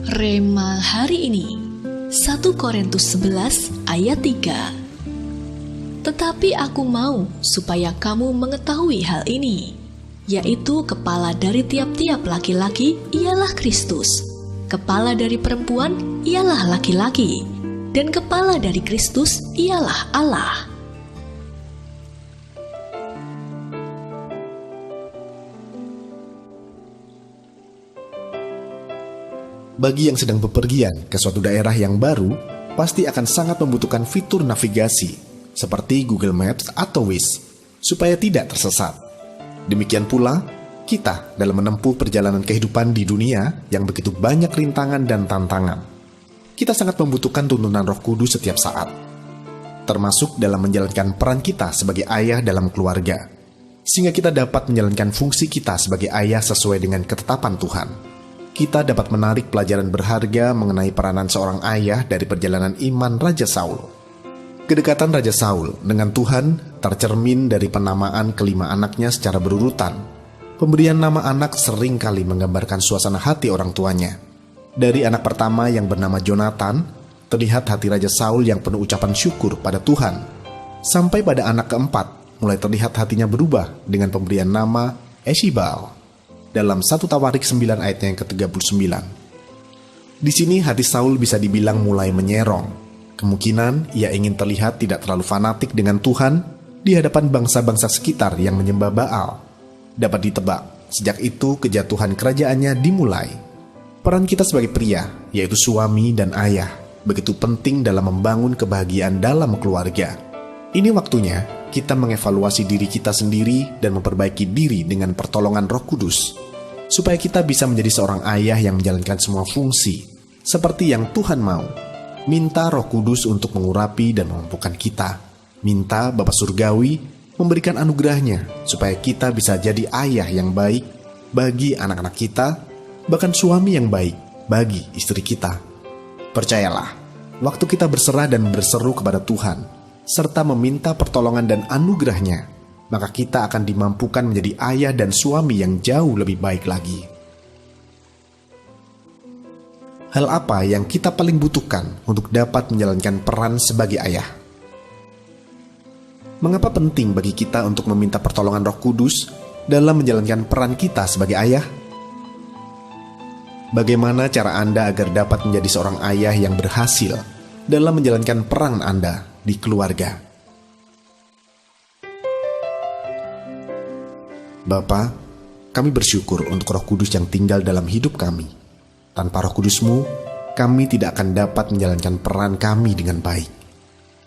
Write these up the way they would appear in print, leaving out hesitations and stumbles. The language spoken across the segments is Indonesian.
Rema hari ini 1 Korintus 11 ayat 3. Tetapi aku mau supaya kamu mengetahui hal ini, yaitu kepala dari tiap-tiap laki-laki ialah Kristus, kepala dari perempuan ialah laki-laki, dan kepala dari Kristus ialah Allah. Bagi yang sedang bepergian ke suatu daerah yang baru, pasti akan sangat membutuhkan fitur navigasi seperti Google Maps atau Waze, supaya tidak tersesat. Demikian pula, kita dalam menempuh perjalanan kehidupan di dunia yang begitu banyak rintangan dan tantangan. Kita sangat membutuhkan tuntunan Roh Kudus setiap saat, termasuk dalam menjalankan peran kita sebagai ayah dalam keluarga, sehingga kita dapat menjalankan fungsi kita sebagai ayah sesuai dengan ketetapan Tuhan. Kita dapat menarik pelajaran berharga mengenai peranan seorang ayah dari perjalanan iman Raja Saul. Kedekatan Raja Saul dengan Tuhan tercermin dari penamaan kelima anaknya secara berurutan. Pemberian nama anak sering kali menggambarkan suasana hati orang tuanya. Dari anak pertama yang bernama Jonathan, terlihat hati Raja Saul yang penuh ucapan syukur pada Tuhan. Sampai pada anak keempat, mulai terlihat hatinya berubah dengan pemberian nama Eshibal dalam 1 Tawarik 9 ayatnya yang ke-39. Di sini hati Saul bisa dibilang mulai menyerong. Kemungkinan ia ingin terlihat tidak terlalu fanatik dengan Tuhan di hadapan bangsa-bangsa sekitar yang menyembah Baal. Dapat ditebak, sejak itu kejatuhan kerajaannya dimulai. Peran kita sebagai pria, yaitu suami dan ayah, begitu penting dalam membangun kebahagiaan dalam keluarga. Ini waktunya kita mengevaluasi diri kita sendiri dan memperbaiki diri dengan pertolongan Roh Kudus, supaya kita bisa menjadi seorang ayah yang menjalankan semua fungsi seperti yang Tuhan mau. Minta Roh Kudus untuk mengurapi dan memampukan kita. Minta Bapa Surgawi memberikan anugerahnya supaya kita bisa jadi ayah yang baik bagi anak-anak kita, bahkan suami yang baik bagi istri kita. Percayalah, waktu kita berserah dan berseru kepada Tuhan serta meminta pertolongan dan anugerahnya, maka kita akan dimampukan menjadi ayah dan suami yang jauh lebih baik lagi. Hal apa yang kita paling butuhkan untuk dapat menjalankan peran sebagai ayah? Mengapa penting bagi kita untuk meminta pertolongan Roh Kudus dalam menjalankan peran kita sebagai ayah? Bagaimana cara Anda agar dapat menjadi seorang ayah yang berhasil dalam menjalankan peran Anda di keluarga? Bapa, kami bersyukur untuk Roh Kudus yang tinggal dalam hidup kami. Tanpa Roh Kudus-Mu, kami tidak akan dapat menjalankan peran kami dengan baik.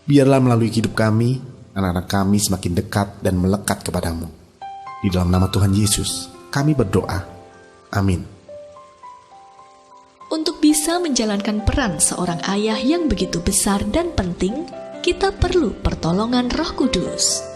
Biarlah melalui hidup kami, anak-anak kami semakin dekat dan melekat kepadamu. Di dalam nama Tuhan Yesus, kami berdoa. Amin. Untuk bisa menjalankan peran seorang ayah yang begitu besar dan penting, kita perlu pertolongan Roh Kudus.